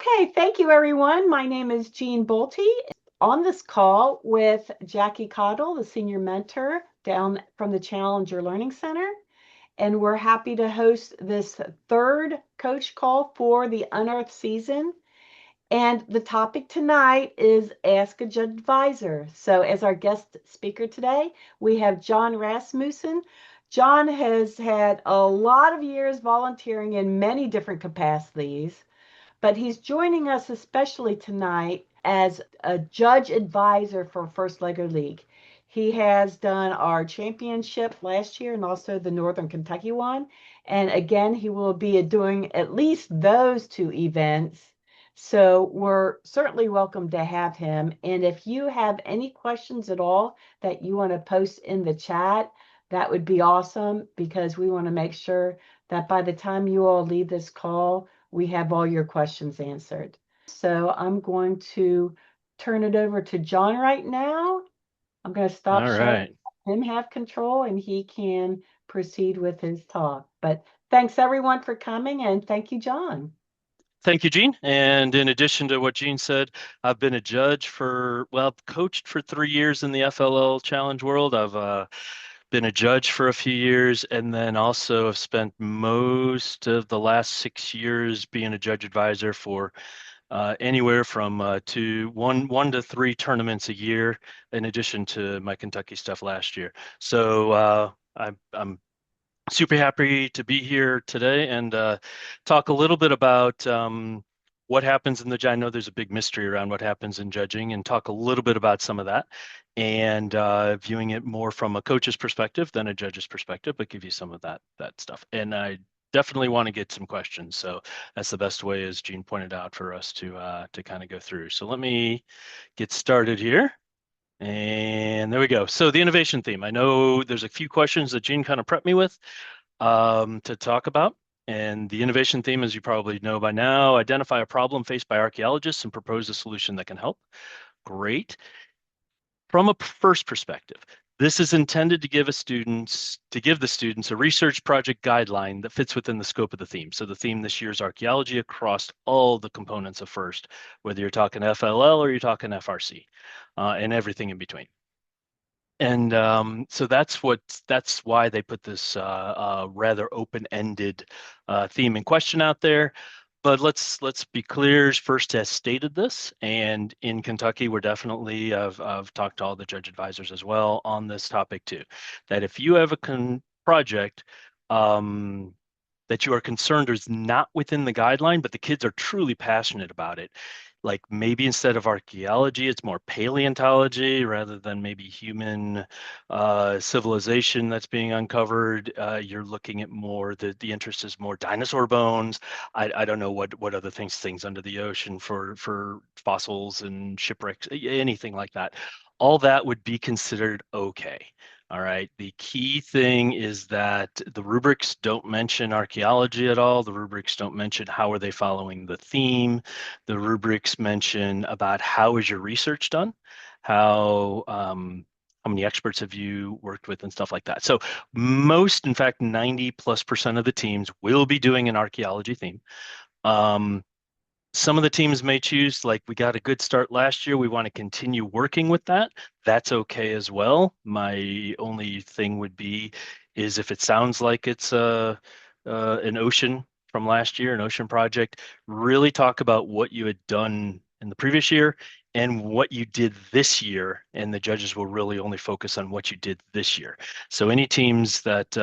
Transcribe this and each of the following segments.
Okay, thank you, everyone. My name is Jean Bolte. On this call with Jackie Cottle, the senior mentor down from the Challenger Learning Center. And we're happy to host this third coach call for the Unearthed season. And the topic tonight is Ask a Judge Advisor. So as our guest speaker today, we have John Rasmussen. John has had a lot of years volunteering in many different capacities, but he's joining us especially tonight as a judge advisor for First Lego League. He has done our championship last year and also the Northern Kentucky one. And again, he will be doing at least those two events. So we're certainly welcome to have him. And if you have any questions at all that you want to post in the chat, that would be awesome because we want to make sure that by the time you all leave this call, we have all your questions answered. So I'm going to turn it over to John right now. I'm going to stop All sharing, right. let him have control, and he can proceed with his talk. But thanks everyone for coming, and thank you, John. Thank you, Gene. And in addition to what Gene said, I've been a judge coached for 3 years in the FLL Challenge world. I've been a judge for a few years, and then also have spent most of the last 6 years being a judge advisor for anywhere from one to three tournaments a year, in addition to my Kentucky stuff last year. So I'm super happy to be here today and talk a little bit about what happens in I know there's a big mystery around what happens in judging, and talk a little bit about some of that, and viewing it more from a coach's perspective than a judge's perspective, but give you some of that stuff. And I definitely want to get some questions. So that's the best way, as Gene pointed out, for us to kind of go through. So let me get started here. And there we go. So the innovation theme. I know there's a few questions that Gene kind of prepped me with to talk about. And the innovation theme, as you probably know by now, identify a problem faced by archaeologists and propose a solution that can help. Great. From a first perspective, this is intended to give the students a research project guideline that fits within the scope of the theme. So the theme this year is archaeology across all the components of FIRST, whether you're talking FLL or you're talking FRC, and everything in between. And so that's why they put this rather open-ended theme and question out there. But let's be clear. FIRST has stated this, and in Kentucky, we're definitely I've talked to all the judge advisors as well on this topic too. That if you have a project that you are concerned is not within the guideline, but the kids are truly passionate about it, like maybe instead of archaeology, it's more paleontology rather than maybe human civilization that's being uncovered. You're looking at more, the interest is more dinosaur bones. I don't know what other things under the ocean for fossils and shipwrecks, anything like that. All that would be considered okay. All right. The key thing is that the rubrics don't mention archaeology at all. The rubrics don't mention how are they following the theme. The rubrics mention about how is your research done, how many experts have you worked with, and stuff like that. So most, in fact, 90+% of the teams will be doing an archaeology theme. Some of the teams may choose, like we got a good start last year, we want to continue working with that. That's okay as well. My only thing would be is if it sounds like it's an ocean from last year, an ocean project, really talk about what you had done in the previous year and what you did this year, and the judges will really only focus on what you did this year. So any teams that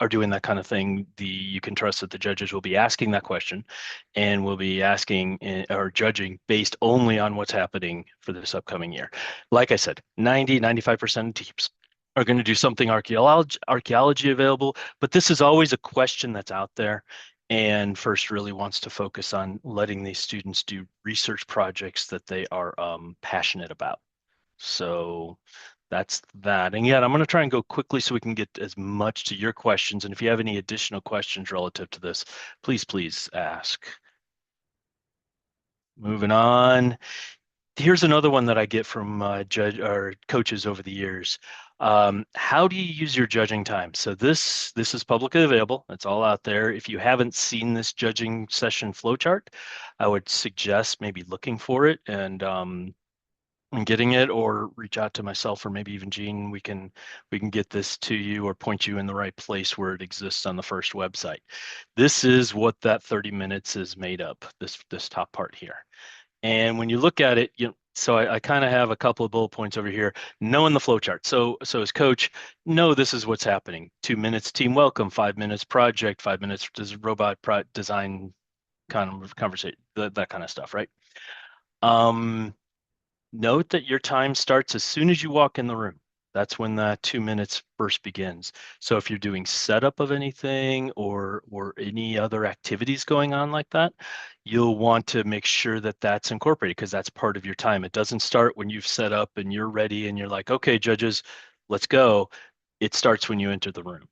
are doing that kind of thing, you can trust that the judges will be asking that question and will be asking or judging based only on what's happening for this upcoming year. Like I said, 95% of teams are going to do something archaeology available, but this is always a question that's out there. And FIRST really wants to focus on letting these students do research projects that they are passionate about. So that's that. And yet I'm going to try and go quickly so we can get as much to your questions. And if you have any additional questions relative to this, please ask. Moving on. Here's another one that I get from judge or coaches over the years. How do you use your judging time? So this is publicly available. It's all out there. If you haven't seen this judging session flowchart, I would suggest maybe looking for it and getting it, or reach out to myself or maybe even Jean. We can get this to you or point you in the right place where it exists on the first website. This is what that 30 minutes is made up, this top part here. And when you look at it, so I kind of have a couple of bullet points over here, knowing the flow chart. So as coach, know this is what's happening. 2 minutes team welcome, 5 minutes project, 5 minutes design kind of conversation, that kind of stuff, right? Um, Note that your time starts as soon as you walk in the room. That's when that 2 minutes first begins. So if you're doing setup of anything or any other activities going on like that, you'll want to make sure that that's incorporated because that's part of your time. It doesn't start when you've set up and you're ready and you're like, okay, judges, let's go. It starts when you enter the room.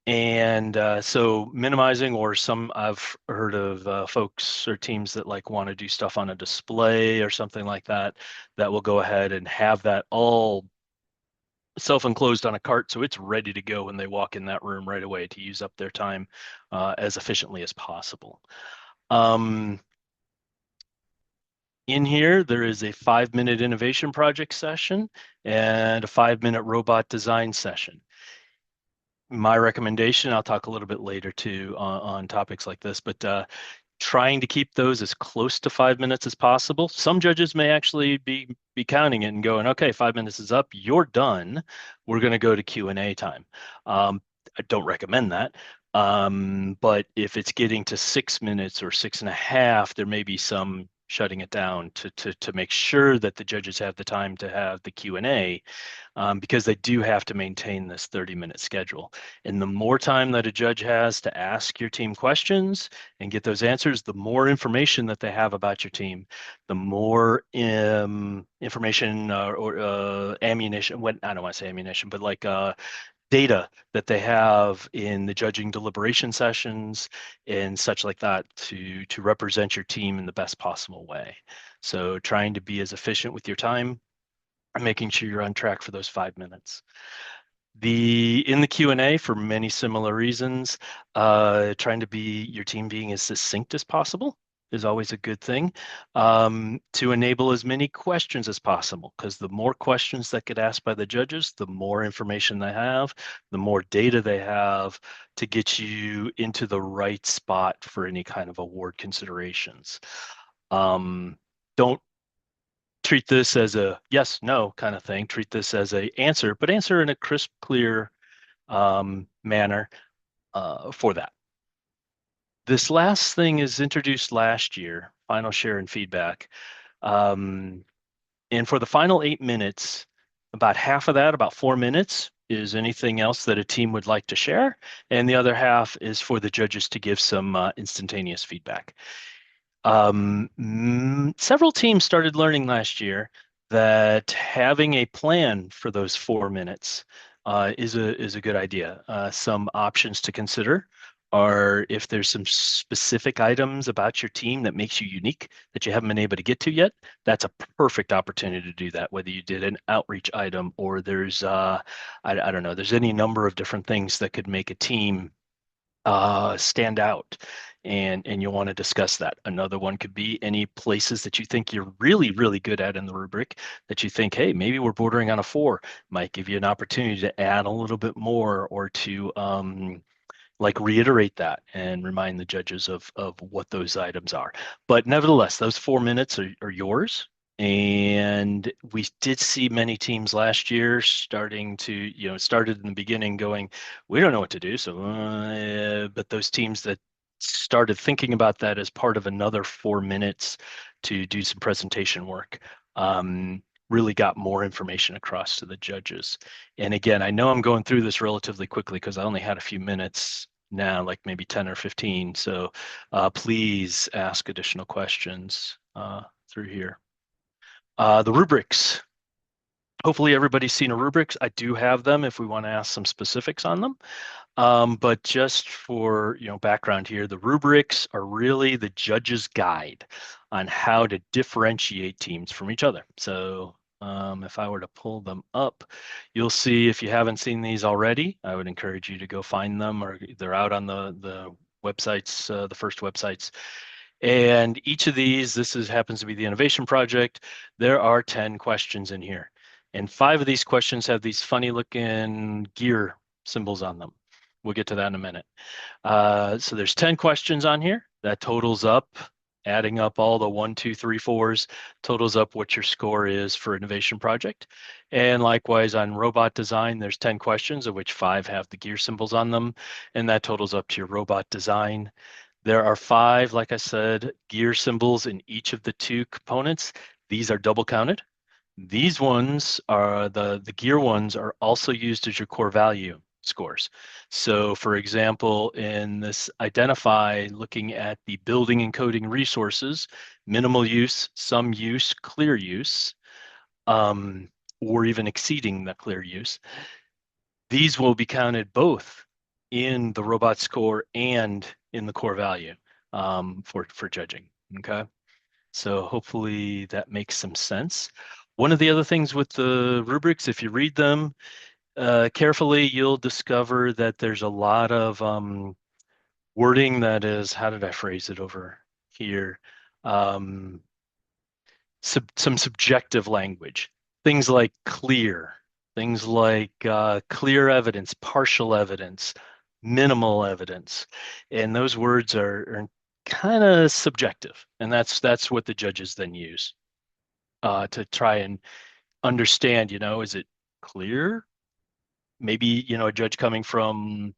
And so minimizing, or some I've heard of folks or teams that like want to do stuff on a display or something like that, that will go ahead and have that all self-enclosed on a cart. So it's ready to go when they walk in that room right away to use up their time as efficiently as possible. Um, in here, there is a 5-minute innovation project session and a 5-minute robot design session. My recommendation, I'll talk a little bit later too on topics like this, but trying to keep those as close to 5 minutes as possible. Some judges may actually be counting it and going, okay, 5 minutes is up, you're done. We're going to go to Q&A time. I don't recommend that. But if it's getting to 6 minutes or 6.5, there may be some shutting it down to make sure that the judges have the time to have the Q&A, because they do have to maintain this 30-minute schedule. And the more time that a judge has to ask your team questions and get those answers, the more information that they have about your team, the more information or ammunition. When I don't want to say ammunition, but like data that they have in the judging deliberation sessions and such like that to represent your team in the best possible way. So trying to be as efficient with your time, making sure you're on track for those 5 minutes. In the Q&A, for many similar reasons, trying to be your team being as succinct as possible is always a good thing, to enable as many questions as possible, because the more questions that get asked by the judges, the more information they have, the more data they have to get you into the right spot for any kind of award considerations. Don't treat this as a yes, no kind of thing. Treat this as a answer, but answer in a crisp, clear manner for that. This last thing is introduced last year, final share and feedback. And for the final 8 minutes, about half of that, about 4 minutes, is anything else that a team would like to share. And the other half is for the judges to give some instantaneous feedback. Several teams started learning last year that having a plan for those 4 minutes is a good idea. Some options to consider are if there's some specific items about your team that makes you unique that you haven't been able to get to yet, that's a perfect opportunity to do that. Whether you did an outreach item or there's I don't know, there's any number of different things that could make a team stand out, and you'll want to discuss that. Another one could be any places that you think you're really, really good at in the rubric that you think, hey, maybe we're bordering on a 4, might give you an opportunity to add a little bit more or to like reiterate that and remind the judges of what those items are. But nevertheless, those 4 minutes are yours. And we did see many teams last year starting to, started in the beginning going, we don't know what to do. So, but those teams that started thinking about that as part of another 4 minutes to do some presentation work, really got more information across to the judges. And again, I know I'm going through this relatively quickly because I only had a few minutes now, like maybe 10 or 15. So please ask additional questions through here. The rubrics. Hopefully everybody's seen a rubrics. I do have them if we want to ask some specifics on them. But just for background here, the rubrics are really the judge's guide on how to differentiate teams from each other. So If I were to pull them up, you'll see if you haven't seen these already, I would encourage you to go find them, or they're out on the websites, the first websites. And each of these, happens to be the innovation project. There are 10 questions in here. And 5 of these questions have these funny looking gear symbols on them. We'll get to that in a minute. So there's 10 questions on here. That totals up, adding up all the 1, 2, 3, 4s, totals up what your score is for innovation project. And likewise on robot design, there's 10 questions, of which 5 have the gear symbols on them. And that totals up to your robot design. There are 5, like I said, gear symbols in each of the 2 components. These are double counted. These ones are the gear ones are also used as your core value scores. So for example, in this identify, looking at the building and coding resources, minimal use, some use, clear use, or even exceeding the clear use, these will be counted both in the robot score and in the core value for judging. Okay. So hopefully that makes some sense. One of the other things with the rubrics, if you read them carefully, you'll discover that there's a lot of wording that is, how did I phrase it over here? Um, some subjective language, things like clear, things like clear evidence, partial evidence, minimal evidence, and those words are kind of subjective, and that's what the judges then use to try and understand. Is it clear? Maybe a judge coming from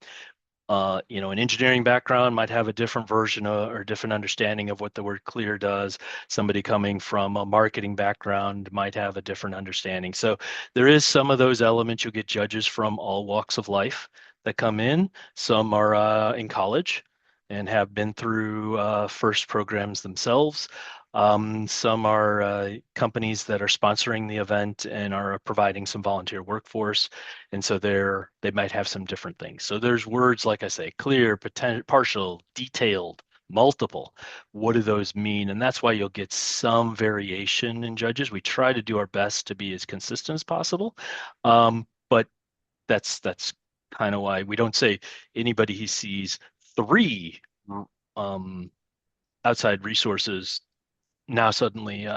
an engineering background might have a different version or different understanding of what the word clear does. Somebody coming from a marketing background might have a different understanding. So there is some of those elements. You'll get judges from all walks of life that come in. Some are in college and have been through FIRST programs themselves. Some are companies that are sponsoring the event and are providing some volunteer workforce. And so they might have some different things. So there's words, like I say, clear, partial, detailed, multiple. What do those mean? And that's why you'll get some variation in judges. We try to do our best to be as consistent as possible. But that's kind of why we don't say anybody who sees 3 um, outside resources now suddenly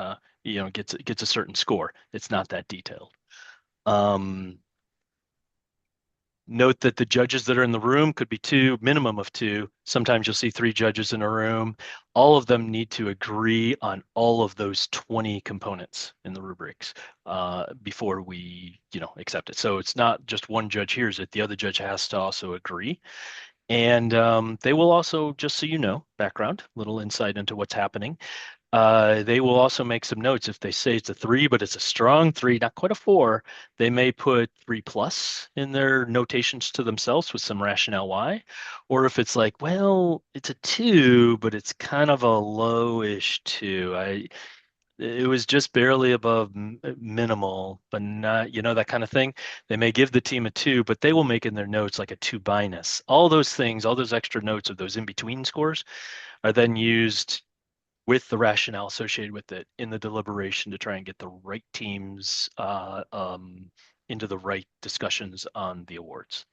gets a certain score. It's not that detailed. Um, Note that the judges that are in the room could be 2, minimum of 2. Sometimes you'll see 3 judges in a room. All of them need to agree on all of those 20 components in the rubrics before we, accept it. So it's not just one judge hears it. The other judge has to also agree. And they will also, just so you know, background, little insight into what's happening. They will also make some notes. If they say it's a 3, but it's a strong 3, not quite a 4, they may put 3 plus in their notations to themselves with some rationale why. Or if it's like, well, it's a 2, but it's kind of a lowish 2. It was just barely above minimal, but not, that kind of thing. They may give the team a 2, but they will make in their notes like a 2 minus. All those things, all those extra notes of those in between scores are then used with the rationale associated with it in the deliberation to try and get the right teams into the right discussions on the awards.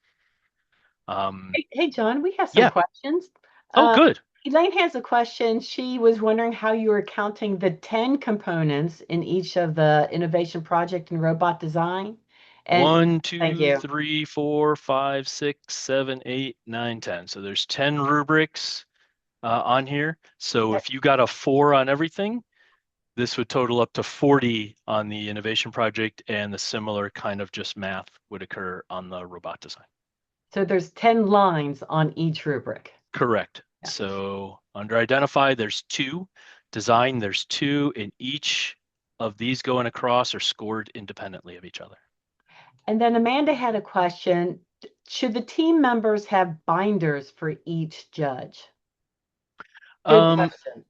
Hey, John, we have some Yeah. questions. Oh, Uh, good. Elaine has a question. She was wondering how you were counting the 10 components in each of the innovation project and robot design. And One, thank two, you. 3, 4, 5, 6, 7, 8, 9, 10. So there's 10 rubrics on here. So if you got a 4 on everything, this would total up to 40 on the innovation project, and the similar kind of just math would occur on the robot design. So there's 10 lines on each rubric. Correct. Yeah. So under identify, there's 2. Design, there's 2, and each of these going across are scored independently of each other. And then Amanda had a question. Should the team members have binders for each judge? Good Um, question.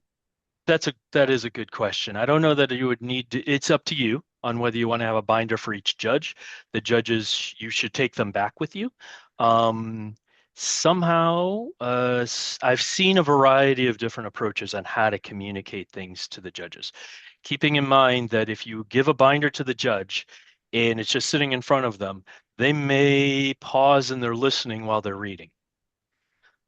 that is a good question. I don't know that you would need to, it's up to you on whether you want to have a binder for each judge. The judges, you should take them back with you. Somehow, I've seen a variety of different approaches on how to communicate things to the judges, keeping in mind that if you give a binder to the judge and it's just sitting in front of them, they may pause and they're listening while they're reading.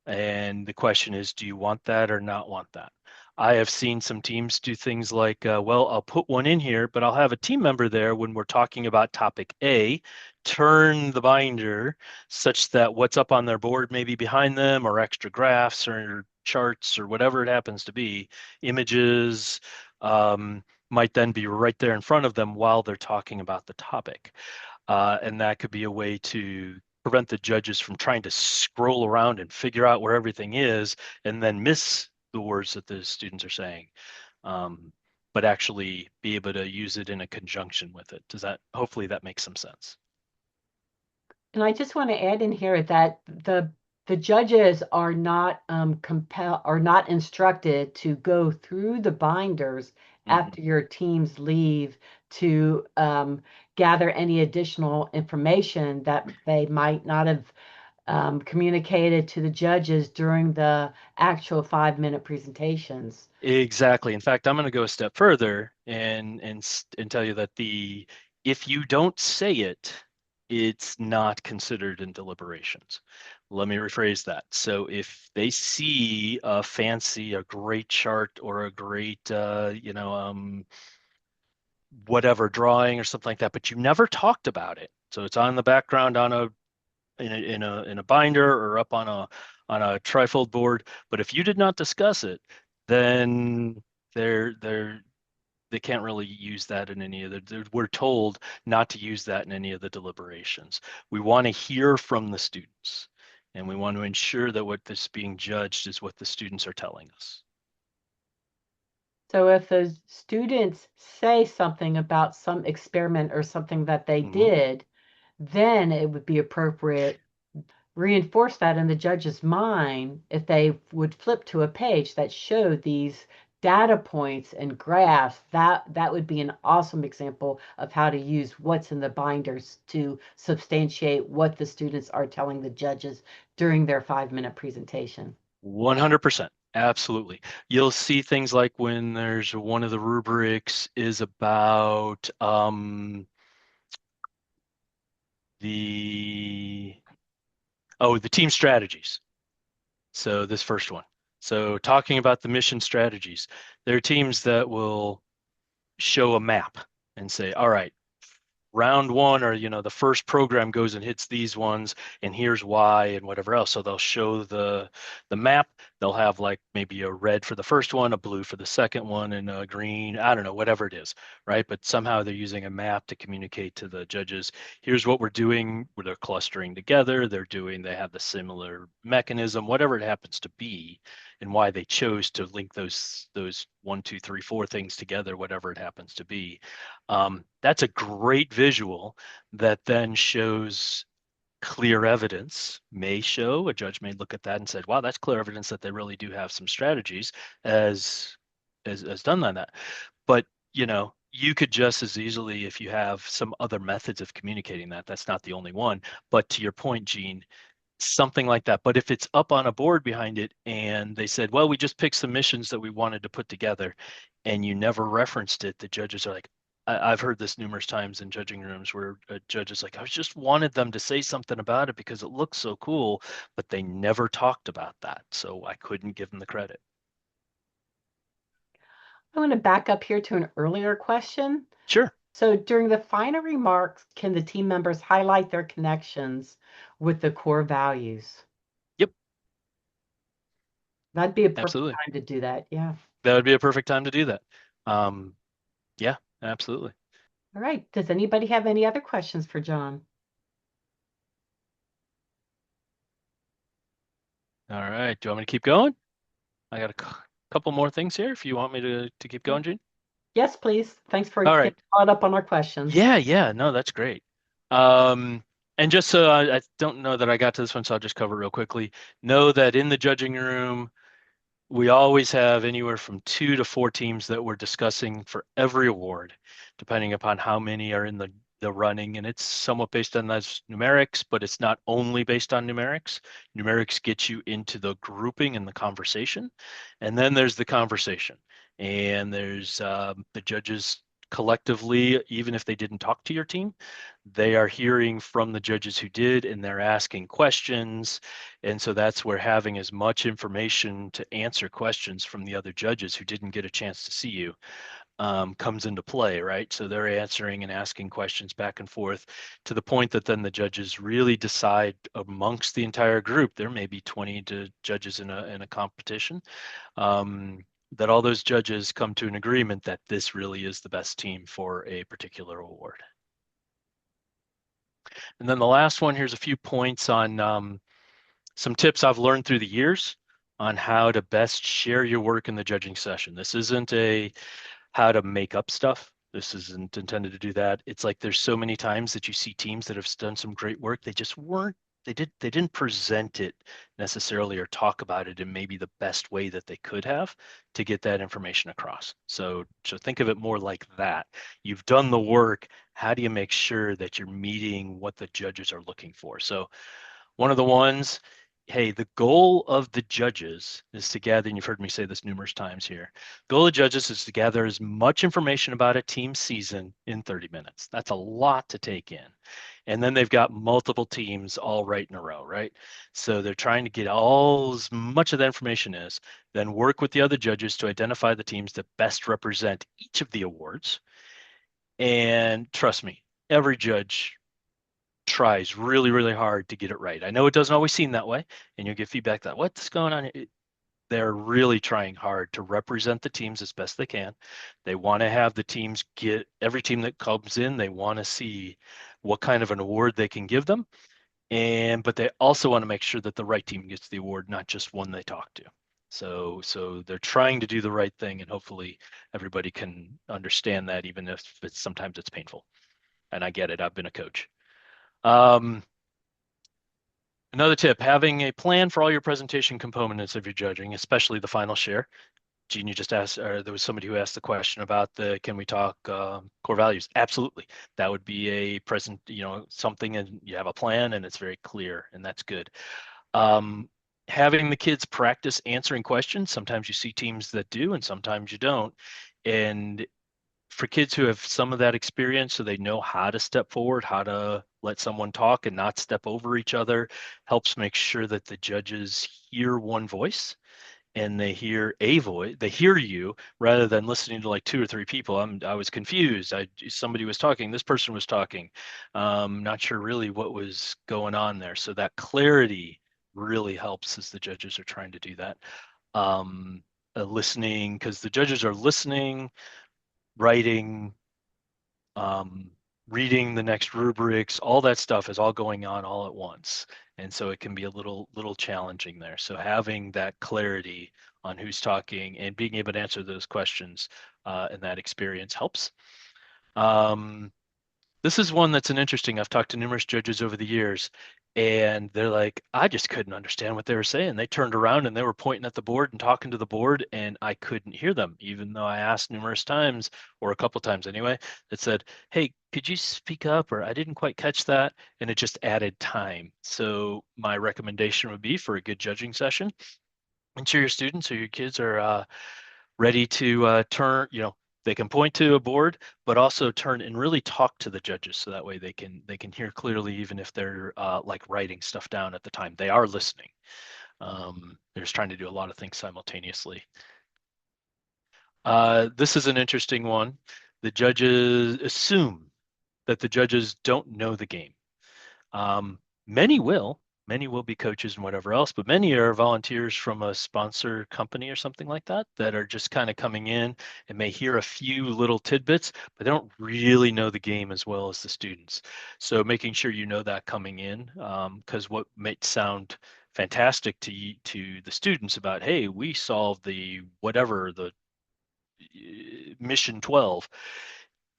And the question is, do you want that or not want that? I have seen some teams do things like, well, I'll put one in here, but I'll have a team member there when we're talking about topic A, turn the binder such that what's up on their board may be behind them or extra graphs or charts or whatever it happens to be, images, might then be right there in front of them while they're talking about the topic. And that could be a way to prevent the judges from trying to scroll around and figure out where everything is and then miss the words that the students are saying, um, but actually be able to use it in a conjunction with it. Hopefully that makes some sense. And I just want to add in here that the judges are not are not instructed to go through the binders Mhm. after your teams leave to gather any additional information that they might not have communicated to the judges during the actual 5-minute presentations. Exactly. In fact, I'm going to go a step further and tell you that if you don't say it, it's not considered in deliberations. Let me rephrase that. So if they see a great chart or a great, whatever drawing or something like that, but you never talked about it, so it's on the background on a in a binder or up on a trifold board. But if you did not discuss it, then they're they can't really use that in any of we're told not to use that in any of the deliberations. We want to hear from the students and we want to ensure that what is being judged is what the students are telling us. So if the students say something about some experiment or something that they Mhm. did, then it would be appropriate reinforce that in the judge's mind if they would flip to a page that showed these data points and graphs. That would be an awesome example of how to use what's in the binders to substantiate what the students are telling the judges during their 5-minute presentation. 100%. Absolutely. You'll see things like when there's one of the rubrics is about the the team strategies. So this first one. So talking about the mission strategies, there are teams that will show a map and say, all right, round one, or the first program goes and hits these ones and here's why and whatever else. So they'll show the map. They'll have like maybe a red for the first one, a blue for the second one, and a green, I don't know, whatever it is, right? But somehow they're using a map to communicate to the judges, here's what we're doing, where they're clustering together, they have the similar mechanism, whatever it happens to be, and why they chose to link those one, two, three, four things together, whatever it happens to be. That's a great visual that then shows clear evidence, a judge may look at that and said, wow, that's clear evidence that they really do have some strategies as as done on that. But you could just as easily, if you have some other methods of communicating that, that's not the only one. But to your point, Gene, something like that. But if it's up on a board behind it and they said, well, we just picked some missions that we wanted to put together and you never referenced it, the judges are like, I've heard this numerous times in judging rooms where a judge is like, I just wanted them to say something about it because it looks so cool, but they never talked about that. So I couldn't give them the credit. I want to back up here to an earlier question. Sure. So during the final remarks, can the team members highlight their connections with the core values? Yep. That'd be a perfect Absolutely. time to do that. Yeah. That would be a perfect time to do that. Um, yeah, absolutely. All right. Does anybody have any other questions for John? All right. Do you want me to keep going? I got a couple more things here if you want me to keep going, Gene. Yes, please. Thanks for All getting right. caught up on our questions. Yeah, no, that's great. Um, and just so I don't know that I got to this one, so I'll just cover it real quickly. Know that in the judging room, we always have anywhere from 2 to 4 teams that we're discussing for every award, depending upon how many are in the the running, and it's somewhat based on those numerics, but it's not only based on numerics. Numerics get you into the grouping and the conversation, and then there's the conversation, and there's the judges collectively, even if they didn't talk to your team, they are hearing from the judges who did, and they're asking questions. And so that's where having as much information to answer questions from the other judges who didn't get a chance to see you comes into play, right? So they're answering and asking questions back and forth to the point that then the judges really decide amongst the entire group. There may be 20 judges in a competition. That all those judges come to an agreement that this really is the best team for a particular award. And then the last one, here's a few points on some tips I've learned through the years on how to best share your work in the judging session. This isn't a how to make up stuff. This isn't intended to do that. It's like there's so many times that you see teams that have done some great work. They just weren't, they didn't present it necessarily or talk about it in maybe the best way that they could have to get that information across. So think of it more like that. You've done the work. How do you make sure that you're meeting what the judges are looking for? So one of the ones, hey, the goal of the judges is to gather, and you've heard me say this numerous times here, the goal of judges is to gather as much information about a team season in 30 minutes. That's a lot to take in. And then they've got multiple teams all right in a row, right? So they're trying to get all as much of that information as, then work with the other judges to identify the teams that best represent each of the awards. And trust me, every judge tries really, really hard to get it right. I know it doesn't always seem that way, and you'll get feedback that what's going on. They're really trying hard to represent the teams as best they can. They want to have the teams get every team that comes in, they want to see what kind of an award they can give them. But they also want to make sure that the right team gets the award, not just one they talk to. So they're trying to do the right thing, and hopefully everybody can understand that, even if sometimes it's painful. And I get it. I've been a coach. Um, Another tip, having a plan for all your presentation components of your judging, especially the final share. Gene, you just asked, or there was somebody who asked the question about can we talk core values? Absolutely. That would be a present, something, and you have a plan and it's very clear, and that's good. Having the kids practice answering questions. Sometimes you see teams that do, and sometimes you don't. And for kids who have some of that experience, so they know how to step forward, how to let someone talk and not step over each other, helps make sure that the judges hear one voice and they hear a voice, they hear you rather than listening to like two or three people. I was confused. Somebody was talking, this person was talking. Not sure really what was going on there. So that clarity really helps as the judges are trying to do that. Listening, because the judges are listening, writing, um, reading the next rubrics, all that stuff is all going on all at once. And so it can be a little challenging there. So having that clarity on who's talking and being able to answer those questions and that experience helps. This is one that's an interesting. I've talked to numerous judges over the years, and they're like, I just couldn't understand what they were saying. They turned around and they were pointing at the board and talking to the board, and I couldn't hear them, even though I asked numerous times, or a couple times anyway, that said, hey, could you speak up? Or I didn't quite catch that. And it just added time. So my recommendation would be for a good judging session, ensure your students or your kids are ready to turn, they can point to a board, but also turn and really talk to the judges, so that way they can hear clearly, even if they're like writing stuff down at the time. They are listening. They're just trying to do a lot of things simultaneously. This is an interesting one. The judges assume that the judges don't know the game. Um, many will. Many will be coaches and whatever else, but many are volunteers from a sponsor company or something like that that are just kind of coming in and may hear a few little tidbits, but they don't really know the game as well as the students. So making sure you know that coming in, because what might sound fantastic to the students about, hey, we solved the whatever the mission 12,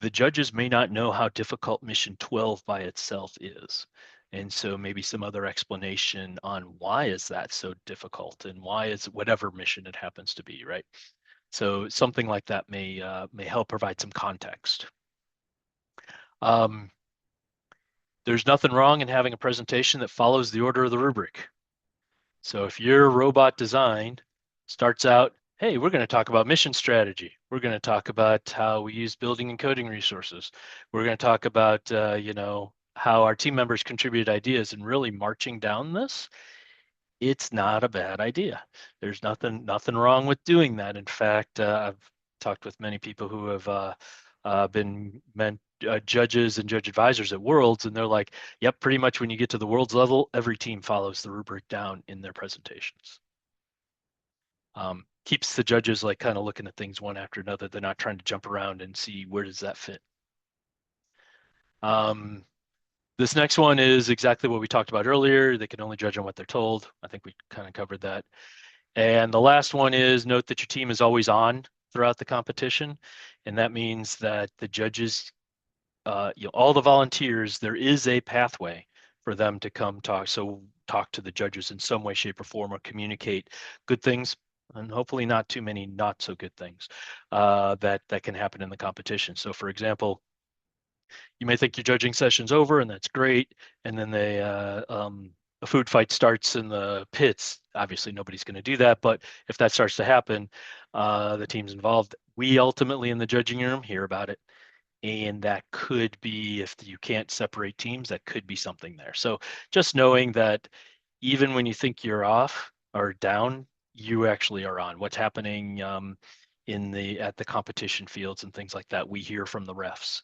the judges may not know how difficult mission 12 by itself is. And so maybe some other explanation on why is that so difficult and why is whatever mission it happens to be, right? So something like that may help provide some context. Um, There's nothing wrong in having a presentation that follows the order of the rubric. So if your robot design starts out, hey, we're going to talk about mission strategy. We're going to talk about how we use building and coding resources. We're going to talk about, how our team members contribute ideas and really marching down this. It's not a bad idea. There's nothing wrong with doing that. In fact, I've talked with many people who have been judges and judge advisors at Worlds, and they're like, "Yep, pretty much when you get to the Worlds level, every team follows the rubric down in their presentations." Keeps the judges like kind of looking at things one after another. They're not trying to jump around and see where does that fit. This next one is exactly what we talked about earlier. They can only judge on what they're told. I think we kind of covered that. And the last one is note that your team is always on throughout the competition. And that means that the judges, all the volunteers, there is a pathway for them to come talk. So talk to the judges in some way, shape, or form, or communicate good things, and hopefully not too many not so good things that can happen in the competition. So for example, you may think your judging session's over and that's great. And then a food fight starts in the pits. Obviously, nobody's going to do that. But if that starts to happen, the teams involved, we ultimately in the judging room hear about it. And that could be, if you can't separate teams, that could be something there. So just knowing that even when you think you're off or down, you actually are on. What's happening at the competition fields and things like that, we hear from the refs.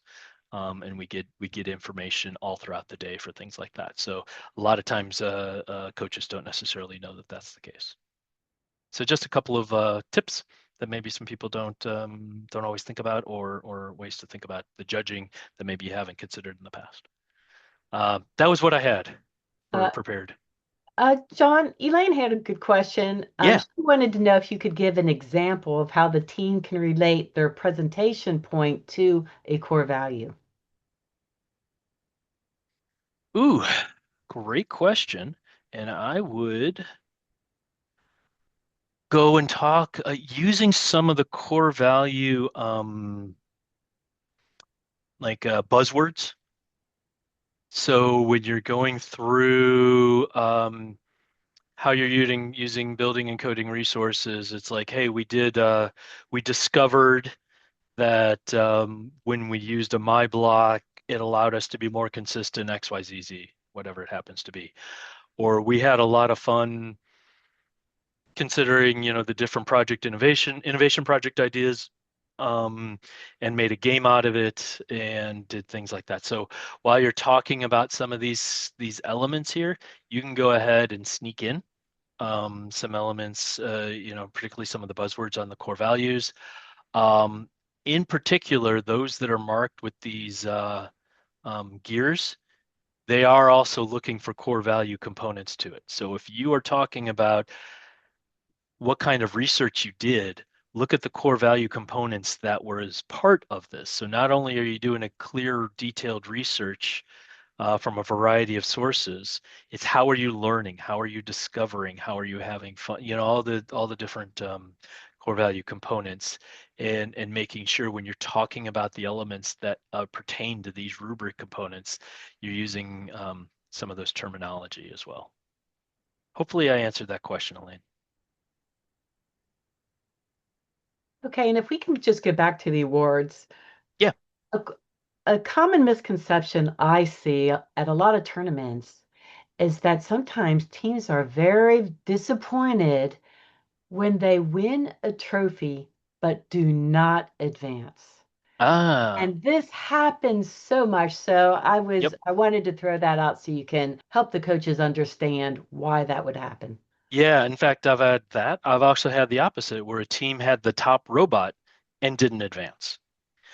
And we get information all throughout the day for things like that. So a lot of times coaches don't necessarily know that that's the case. So just a couple of tips that maybe some people don't always think about, or ways to think about the judging that maybe you haven't considered in the past. That was what I had for Uh, prepared. John, Elaine had a good question. Yeah. She wanted to know if you could give an example of how the team can relate their presentation point to a core value. Ooh, great question. And I would go and talk using some of the core value buzzwords. So when you're going through how you're using building and coding resources, it's like, hey, we discovered that when we used a my block, it allowed us to be more consistent XYZZ, whatever it happens to be. Or we had a lot of fun considering, the different project innovation project ideas, um, and made a game out of it and did things like that. So while you're talking about some of these elements here, you can go ahead and sneak in some elements, particularly some of the buzzwords on the core values. Um, in particular, those that are marked with these gears, they are also looking for core value components to it. So if you are talking about what kind of research you did, look at the core value components that were as part of this. So not only are you doing a clear, detailed research from a variety of sources, it's how are you learning, how are you discovering, how are you having fun, all the different core value components, and making sure when you're talking about the elements that pertain to these rubric components, you're using some of those terminology as well. Hopefully I answered that question, Elaine. Okay, and if we can just get back to the awards, Yeah. a, a common misconception I see at a lot of tournaments is that sometimes teams are very disappointed when they win a trophy but do not advance. Ah, And this happens so much. So yep. I wanted to throw that out so you can help the coaches understand why that would happen. Yeah, in fact, I've had that. I've also had the opposite, where a team had the top robot and didn't advance.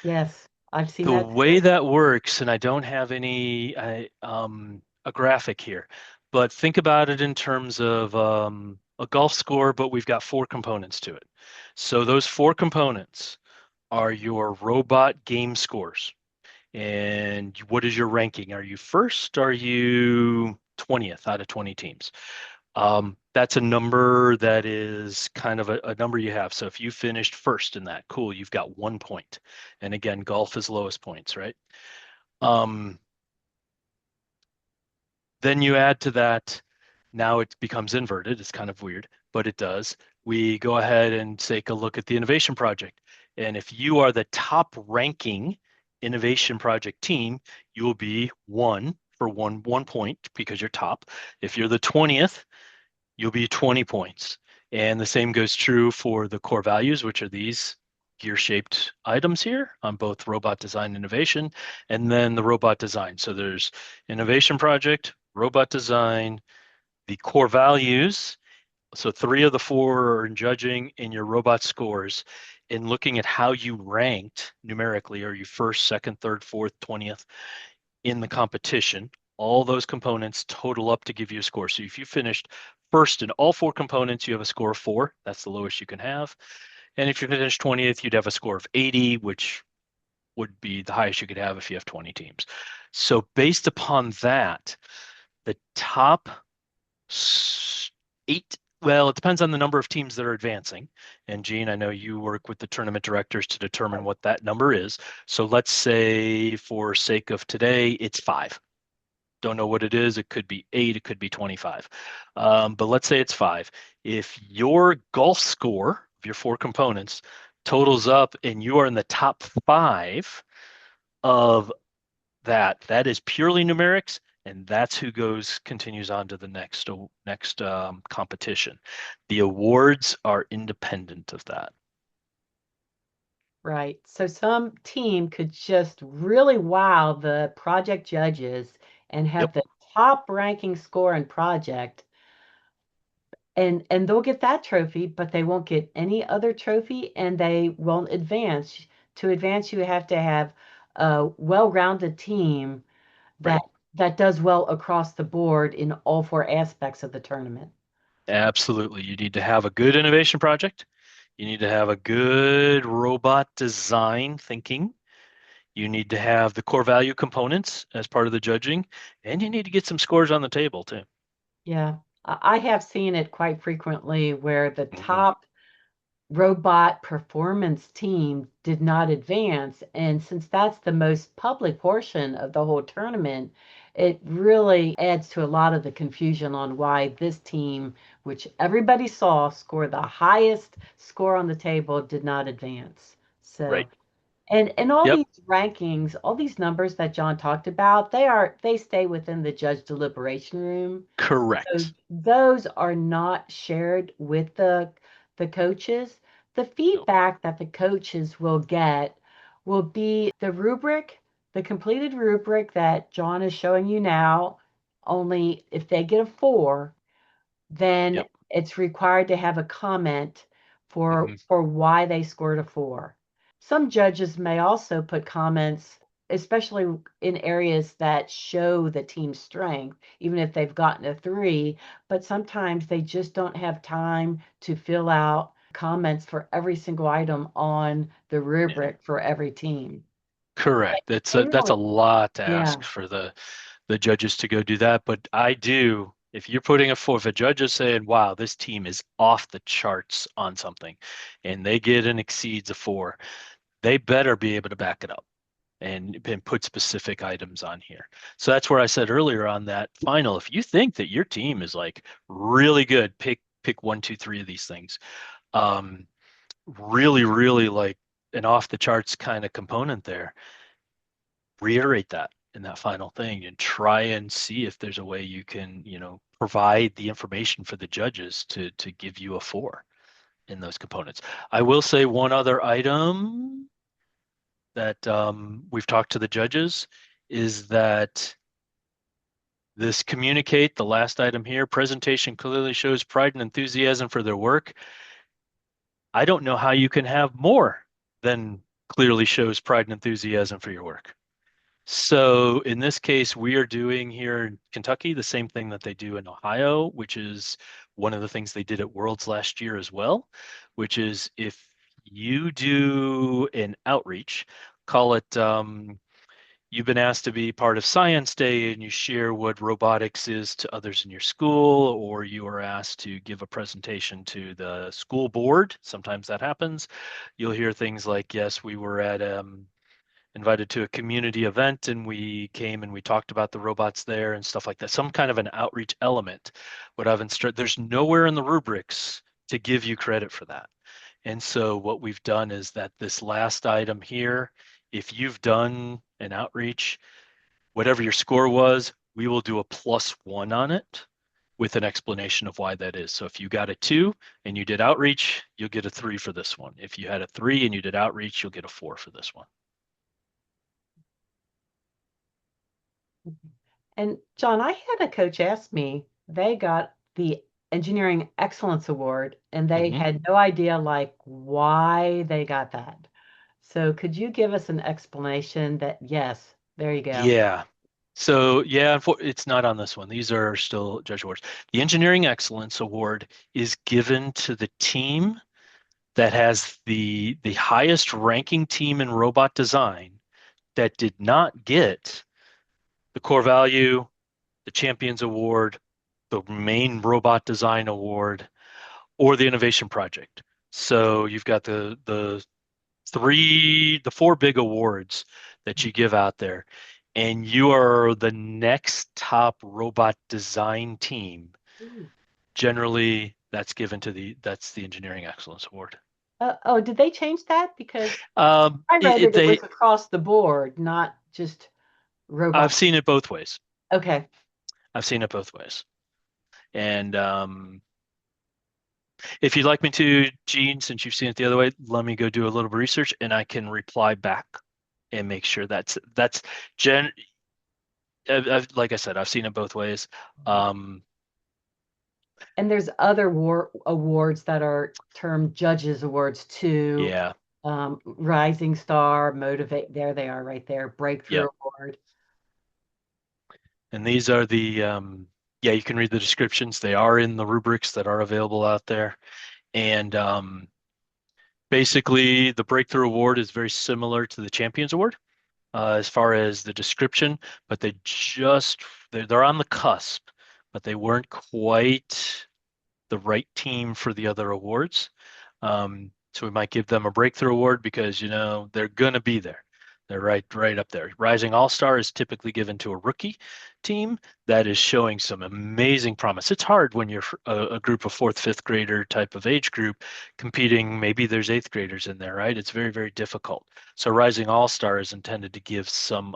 Yes, I've seen The that way too. that works, and I don't have a graphic here, but think about it in terms of a golf score, but we've got four components to it. So those four components are your robot game scores. And what is your ranking? Are you first? Are you 20th out of 20 teams? That's a number that is kind of a number you have. So if you finished first in that, cool, you've got 1 point. And again, golf is lowest points, right? Um, Then you add to that, now it becomes inverted. It's kind of weird, but it does. We go ahead and take a look at the innovation project. And if you are the top ranking innovation project team, you will be one for one point because you're top. If you're the 20th, you'll be 20 points. And the same goes true for the core values, which are these gear-shaped items here on both robot design innovation and then the robot design. So there's innovation project, robot design, the core values. So three of the four are in judging in your robot scores in looking at how you ranked numerically. Are you first, second, third, fourth, 20th in the competition? All those components total up to give you a score. So if you finished first in all four components, you have a score of 4. That's the lowest you can have. And if you finished 20th, you'd have a score of 80, which would be the highest you could have if you have 20 teams. So based upon that, the top 8, well, it depends on the number of teams that are advancing. And Gene, I know you work with the tournament directors to determine what that number is. So let's say for sake of today, it's 5. Don't know what it is. It could be 8, it could be 25. But let's say it's 5. If your golf score of your 4 components totals up and you are in the top 5 of that is purely numerics, and that's who continues on to the next competition. The awards are independent of that. Right. So some team could just really wow the project judges and Yep. have the top ranking score in project, and they'll get that trophy, but they won't get any other trophy and they won't advance. To advance, you have to have a well-rounded team Right. that that does well across the board in all four aspects of the tournament. Absolutely. You need to have a good innovation project. You need to have a good robot design thinking. You need to have the core value components as part of the judging, and you need to get some scores on the table too. Yeah, I have seen it quite frequently where the Hmm. top robot performance team did not advance. And since that's the most public portion of the whole tournament, it really adds to a lot of the confusion on why this team, which everybody saw score the highest score on the table, did not advance. Right. So, and all Yep. these rankings, all these numbers that John talked about, they stay within the judge deliberation room. So Correct. those are not shared with the coaches. The Nope. feedback that the coaches will get will be the rubric, the completed rubric that John is showing you now. Only if they get a 4, then Yep. it's required to have a comment Hmm. for why they scored a 4. Some judges may also put comments, especially in areas that show the team's strength, even if they've gotten a 3, but sometimes they just don't have time to fill out comments for every single item on the Yeah. rubric for every team. Correct. That's a Generally, lot to yeah, ask for the judges to go do that. But I do, if you're putting a 4, if a judge is saying, wow, this team is off the charts on something, and they get and exceeds a 4, they better be able to back it up and put specific items on here. So that's where I said earlier on that final, if you think that your team is like really good, pick one, two, three of these things. Um, really, really like an off the charts kind of component there. Reiterate that in that final thing and try and see if there's a way you can, provide the information for the judges to give you a 4 in those components. I will say one other item that we've talked to the judges is that this communicate, the last item here, presentation clearly shows pride and enthusiasm for their work. I don't know how you can have more than clearly shows pride and enthusiasm for your work. So in this case, we are doing here in Kentucky the same thing that they do in Ohio, which is one of the things they did at Worlds last year as well, which is if you do an outreach, call it you've been asked to be part of Science Day and you share what robotics is to others in your school, or you are asked to give a presentation to the school board. Sometimes that happens. You'll hear things like, yes, we were at invited to a community event, and we came and we talked about the robots there and stuff like that. Some kind of an outreach element would have instructed. There's nowhere in the rubrics to give you credit for that. And so what we've done is that this last item here, if you've done an outreach, whatever your score was, we will do a +1 on it with an explanation of why that is. So if you got a 2 and you did outreach, you'll get a 3 for this one. If you had a 3 and you did outreach, you'll get a 4 for this one. And John, I had a coach ask me, they got the Engineering Excellence Award and they had no idea like why they got that. So could you give us an explanation that, yes, there you go. Yeah. So yeah, it's not on this one. These are still judge awards. The Engineering Excellence Award is given to the team that has the highest ranking team in robot design that did not get the core value, the Champions Award, the main robot design award, or the innovation project. So you've got the four big awards that you give out there, and you are the next top robot design team. Ooh. Generally, that's the Engineering Excellence Award. Oh, did they change that? Because Um, I read it, it they was across the board, not just I've robot. seen it both ways. Okay. I've seen it both ways. And if you'd like me to, Gene, since you've seen it the other way, let me go do a little bit of research and I can reply back and make sure that's gen. Like I said, I've seen it both ways. Um, And there's other awards that are termed judges awards too. yeah, Rising Star, Motivate. There they are right there. yeah. Breakthrough Award. And these are yeah, you can read the descriptions. They are in the rubrics that are available out there. And basically, the Breakthrough Award is very similar to the Champions Award as far as the description, but they're on the cusp, but they weren't quite the right team for the other awards. So we might give them a breakthrough award because they're gonna be there. They're right up there. Rising All-Star is typically given to a rookie team that is showing some amazing promise. It's hard when you're a group of fourth, fifth grader type of age group competing. Maybe there's eighth graders in there, right? It's very, very difficult. So Rising All-Star is intended to give some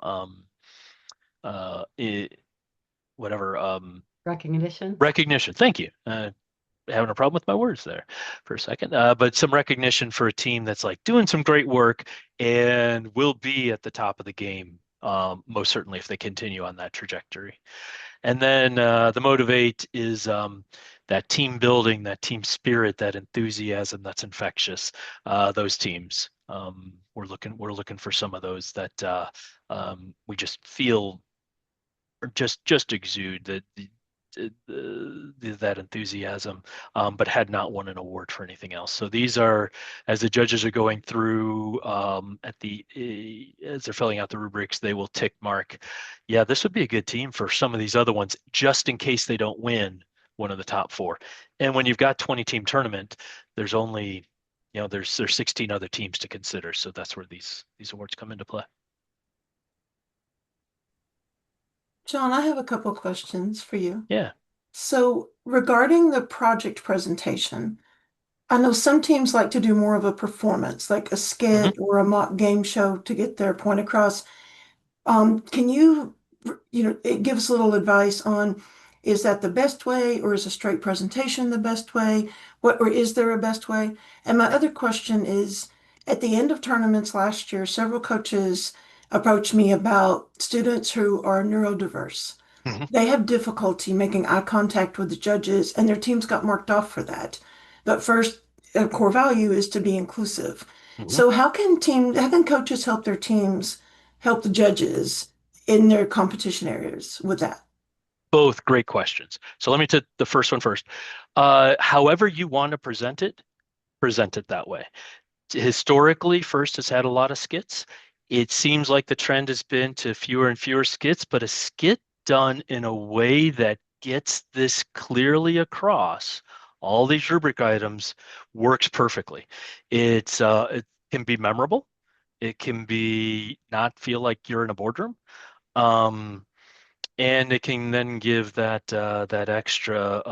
whatever Recognition. recognition. Thank you. Having a problem with my words there for a second, but some recognition for a team that's like doing some great work and will be at the top of the game, most certainly if they continue on that trajectory. And then the motivate is that team building, that team spirit, that enthusiasm that's infectious. Those teams, we're looking for some of those that we just feel or just exude that enthusiasm, but had not won an award for anything else. So these are, as the judges are going through as they're filling out the rubrics, they will tick mark. Yeah, this would be a good team for some of these other ones, just in case they don't win one of the top four. And when you've got 20-team tournament, there's only there's 16 other teams to consider. So that's where these awards come into play. John, I have a couple questions for you. Yeah. So regarding the project presentation, I know some teams like to do more of a performance, like a skit or a mock game show to get their point across. Can you, give us a little advice on, is that the best way, or is a straight presentation the best way? Or is there a best way? And my other question is, at the end of tournaments last year, several coaches approached me about students who are neurodiverse. Mhm. They have difficulty making eye contact with the judges, and their teams got marked off for that. But first, a core value is to be inclusive. Mhm. So how can coaches help their teams help the judges in their competition areas with that? Both great questions. So let me take the first one first. However you want to present it that way. Historically, First has had a lot of skits. It seems like the trend has been to fewer and fewer skits, but a skit done in a way that gets this clearly across all these rubric items works perfectly. It can be memorable. It can be not feel like you're in a boardroom. And it can then give that extra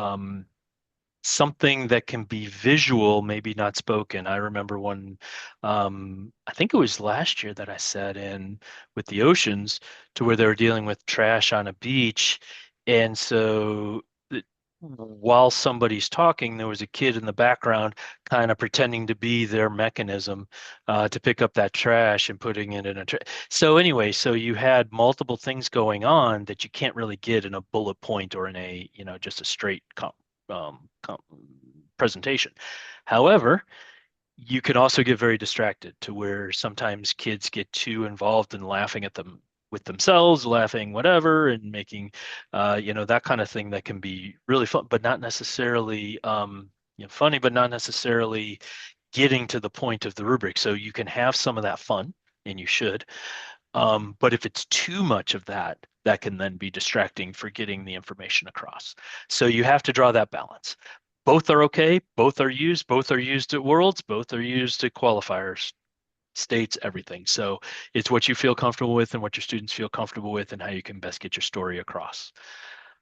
something that can be visual, maybe not spoken. I remember when I think it was last year that I sat in with the oceans to where they were dealing with trash on a beach. And so while somebody's talking, there was a kid in the background kind of pretending to be their mechanism to pick up that trash and putting it in a trash. So anyway, so you had multiple things going on that you can't really get in a bullet point or in a, just a straight presentation. However, you can also get very distracted to where sometimes kids get too involved in laughing at them with themselves, laughing whatever, and making, that kind of thing that can be really fun, but not necessarily, funny, but not necessarily getting to the point of the rubric. So you can have some of that fun, and you should. But if it's too much of that, that can then be distracting for getting the information across. So you have to draw that balance. Both are okay. Both are used at Worlds. Both are used at qualifiers, states, everything. So it's what you feel comfortable with and what your students feel comfortable with and how you can best get your story across.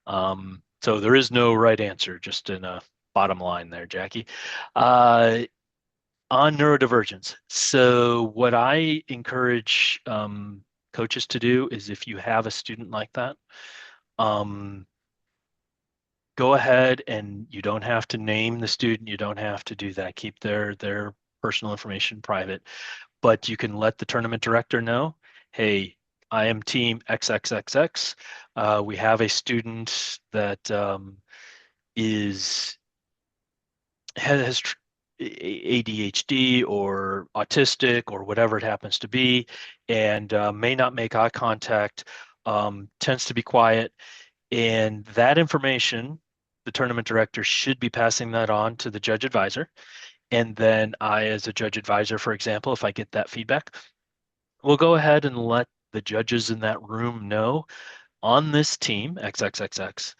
So there is no right answer, just in a bottom line there, Jackie. On neurodivergence. So what I encourage coaches to do is, if you have a student like that, um, go ahead, and you don't have to name the student. You don't have to do that. Keep their personal information private. But you can let the tournament director know, hey, I am team XXXX. We have a student that is has ADHD or autistic or whatever it happens to be, and may not make eye contact, tends to be quiet. And that information, the tournament director should be passing that on to the judge advisor. And then I, as a judge advisor, for example, if I get that feedback, we'll go ahead and let the judges in that room know, on this team, XXXX,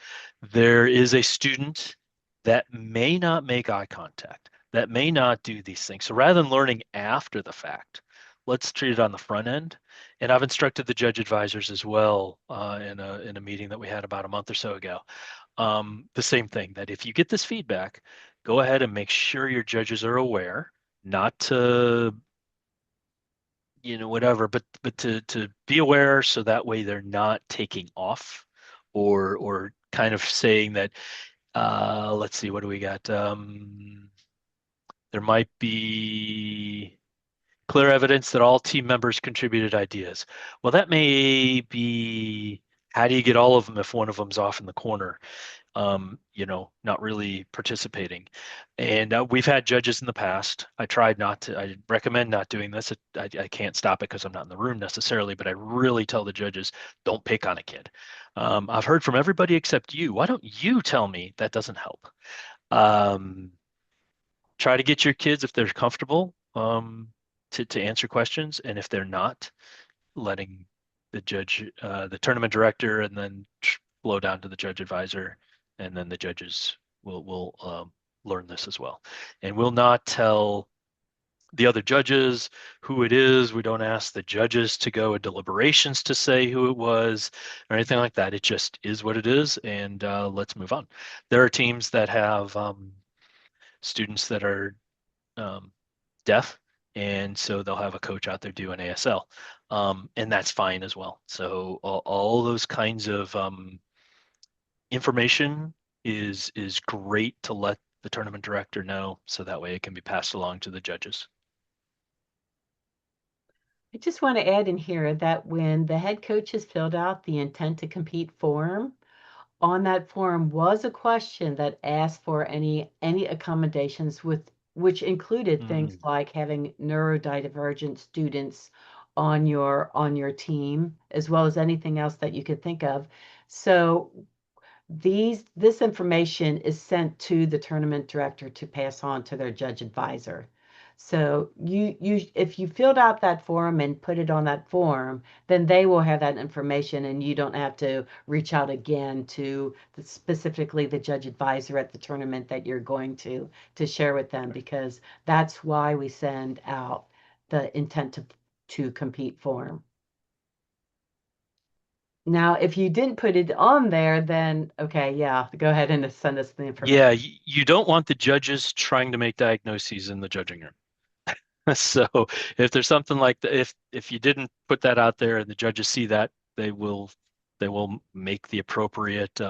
there is a student that may not make eye contact, that may not do these things. So rather than learning after the fact, let's treat it on the front end. And I've instructed the judge advisors as well in a meeting that we had about a month or so ago. The same thing, that if you get this feedback, go ahead and make sure your judges are aware, not to whatever, but to be aware, so that way they're not taking off or kind of saying that, let's see, what do we got? There might be clear evidence that all team members contributed ideas. Well, that may be, how do you get all of them if one of them's off in the corner? Not really participating. And we've had judges in the past. I recommend not doing this. I can't stop it because I'm not in the room necessarily, but I really tell the judges, don't pick on a kid. I've heard from everybody except you. Why don't you tell me? That doesn't help. Try to get your kids, if they're comfortable, to answer questions. And if they're not, letting the judge, the tournament director, and then flow down to the judge advisor, and then the judges will learn this as well. And we'll not tell the other judges who it is. We don't ask the judges to go in deliberations to say who it was or anything like that. It just is what it is, and let's move on. There are teams that have students that are deaf, and so they'll have a coach out there doing ASL, and that's fine as well. So all those kinds of information is great to let the tournament director know, so that way it can be passed along to the judges. I just want to add in here that when the head coach has filled out the intent to compete form, on that form was a question that asked for any accommodations, with which included things like having neurodivergent students on your team, as well as anything else that you could think of. So this information is sent to the tournament director to pass on to their judge advisor. So if you filled out that form and put it on that form, then they will have that information, and you don't have to reach out again to specifically the judge advisor at the tournament that you're going to share with them, because that's why we send out the intent to compete for them. Now, if you didn't put it on there, then okay, yeah, go ahead and send us the information. Yeah, you don't want the judges trying to make diagnoses in the judging room. So if there's something like that, if you didn't put that out there and the judges see that, they will make the appropriate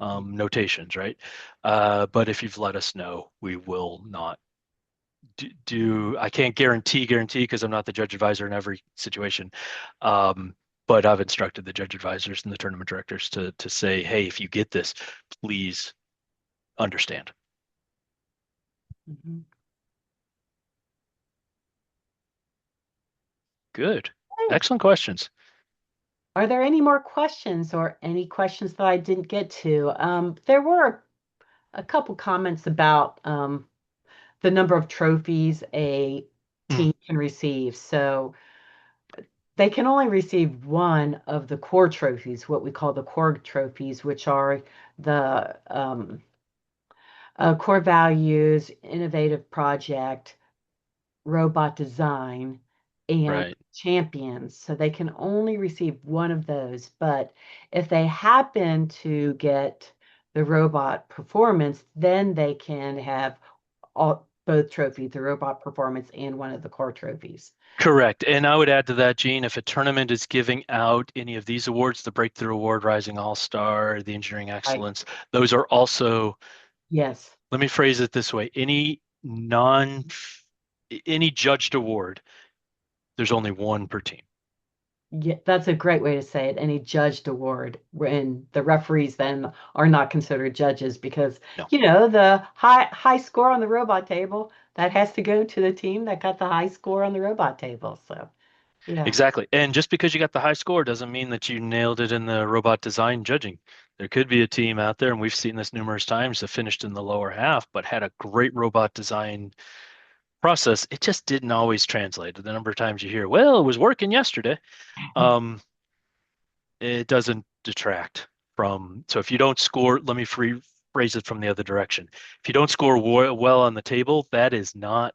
notations, right? But if you've let us know, we will not do. I can't guarantee because I'm not the judge advisor in every situation. But I've instructed the judge advisors and the tournament directors to say, hey, if you get this, please understand. Mhm. Good. Okay. Excellent questions. Are there any more questions or any questions that I didn't get to? There were a couple comments about the number of trophies a team can receive. So they can only receive one of the core trophies, what we call the core trophies, which are the core values, innovative project, robot design, and Right. champions. So they can only receive one of those. But if they happen to get the robot performance, then they can have both trophies, the robot performance and one of the core trophies. Correct. And I would add to that, Gene, if a tournament is giving out any of these awards, the Breakthrough Award, Rising All-Star, the Engineering Excellence, those are also, Yes. let me phrase it this way, any judged award, there's only one per team. Yeah, that's a great way to say it. Any judged award, when the referees then are not considered judges because No. the high score on the robot table that has to go to the team that got the high score on the robot table. So yeah. Exactly. And just because you got the high score doesn't mean that you nailed it in the robot design judging. There could be a team out there, and we've seen this numerous times, that finished in the lower half, but had a great robot design process. It just didn't always translate. The number of times you hear, well, it was working yesterday, it doesn't detract from. So if you don't score, let me phrase it from the other direction. If you don't score well on the table, that is not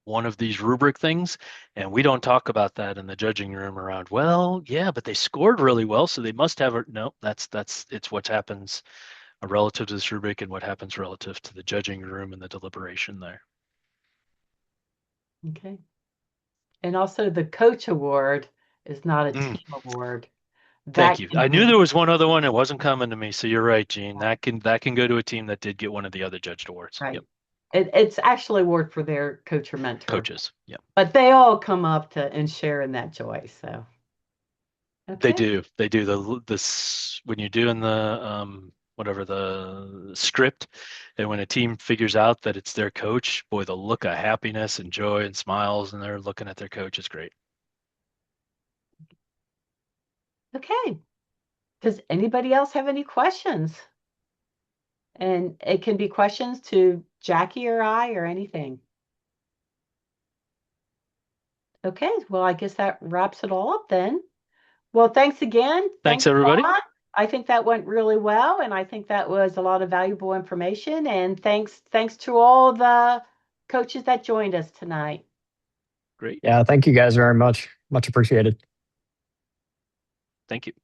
one of these rubric things, and we don't talk about that in the judging room around, well, yeah, but they scored really well, so they must have no, it's what happens relative to this rubric and what happens relative to the judging room and the deliberation there. Okay. And also the coach award is not a team award. Thank That you. can I be, knew there was one other one. It wasn't coming to me. So you're right, Gene. That can go to a team that did get one of the other judged awards. right. Yep. It's actually award for their coach or mentor. Coaches. Yep. But they all come up to and share in that joy. So They okay. do. They do this when you're doing the whatever the script, and when a team figures out that it's their coach, boy, the look of happiness and joy and smiles, and they're looking at their coach is great. Okay. Does anybody else have any questions? And it can be questions to Jackie or I or anything. Okay, well, I guess that wraps it all up then. Well, thanks again. Thanks, Thanks a everybody. lot. I think that went really well, and I think that was a lot of valuable information. And thanks to all the coaches that joined us tonight. Great. Yeah, thank you guys very much. Much appreciated. Thank you.